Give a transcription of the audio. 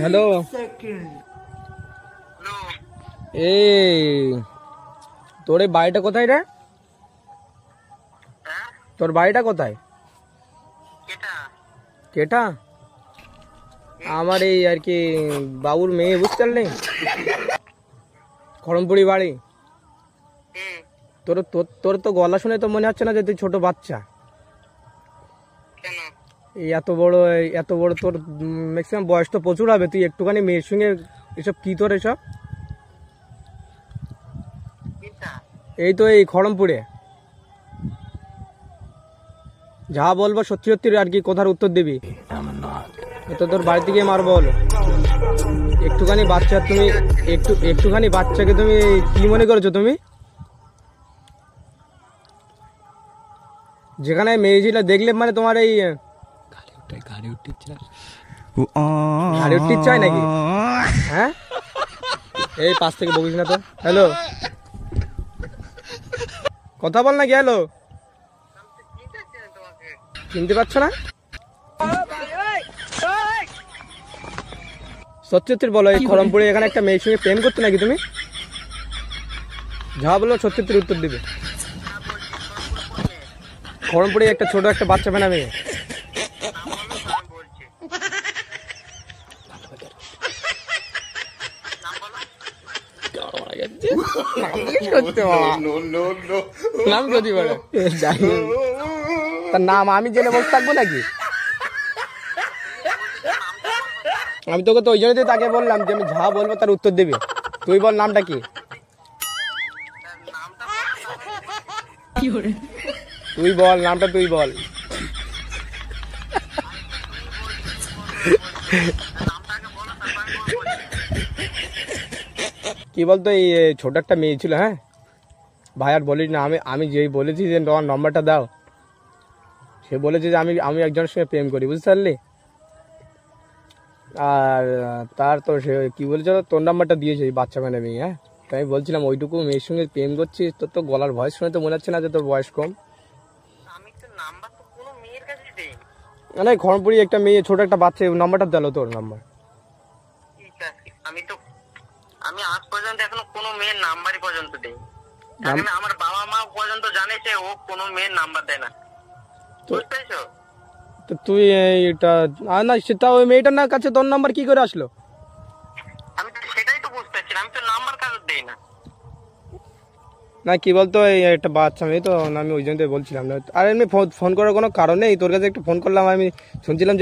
Hello, এই তোর এই বাড়িটা কোথায় রে? তোর বাড়িটা কোথায়? কেটা? আমার এই আর কি বাবুর মেয়ে, বুঝতে পারলি? খড়মপুরি বাড়ি। তোর তোর তোর তো গলা শুনে তো মনে হচ্ছে না যে তুই ছোট বাচ্চা। এই এত বড় তোর ম্যাক্সিমাম বয়স তো প্রচুর হবে। তুই একটুখানি মেয়ের সঙ্গে এসব কি তোর এসব? এই তো এই খড়মপুরে। যা বলবো সত্যি সত্যি আর কি কথার উত্তর দিবি। তো তোর বাড়ি থেকে মারবো বলো। একটুখানি বাচ্চা তুমি, একটুখানি বাচ্চাকে তুমি কি মনে করেছো তুমি? যেখানে মেয়েছিলা দেখলে মানে তোমার এই গাড়ি উঠতে চাই নাকি? হ্যাঁ, এই পাশ থেকে বকিস না তো। হ্যালো, কথা বল নাকি? হ্যালো, চিনতে পারছো না? সত্যি সত্যি বলো, এই খড়মপুরে এখানে একটা মেয়ের সঙ্গে প্রেম করতে নাকি তুমি? যা বলো সত্যি সত্যি উত্তর দিবে। খড়মপুরে একটা ছোট একটা বাচ্চা পেনা মেয়ে। নাম যদি বলে তার নাম আমি জেনে বসে থাকবো নাকি? আমি তোকে তো ওই জন্যই তাকে বললাম যে আমি যা বলবো তার উত্তর দেবে। তুই বল নামটা কি? তুই বল নামটা, তুই বল। কি বলতো, এই ছোট একটা মেয়ে ছিল। হ্যাঁ ভাই, আর বলিস না। আমি যেই বলেছি যে তোমার নম্বরটা দাও, সে বলেছে যে আমি একজনের সঙ্গে প্রেম করি, বুঝতে পারলি? আর তার তো সে কি বলছিল, তোর নাম্বারটা দিয়েছে এই বাচ্চা মেয়ে মেয়ে। হ্যাঁ, তাই আমি বলছিলাম ওইটুকু মেয়ের সঙ্গে প্রেম করছিস, তোর তো গলার ভয়েস শুনে তো মনে হচ্ছে না যে তোর বয়স কম। মানে খড়মপুরি একটা মেয়ে, ছোট একটা বাচ্চা, নাম্বারটা দিল তোর নাম্বার। আমি আজ পর্যন্ত এখনো কোনো মেয়ের নাম্বারই পর্যন্ত দেই। আমার বাবা মা পর্যন্ত জানে যে ও কোনো মেয়ের নাম্বার দেয় না, বুঝতে পেরেছো? তো তুই এটা না, সেটা ওই মেয়েটার না কাছে তোর নাম্বার কি করে আসলো? আমি তো সেটাই তো বুঝতে পারছি না, আমি তো নাম্বার কারোর দেই না। না কি বলতো, এই একটা বাচ্চা মেয়ে তো, আমি ওই জন্য বলছিলাম না। আর এমনি ফোন করার কোনো কারণ নেই। তোর কাছে একটু ফোন করলাম, আমি শুনছিলাম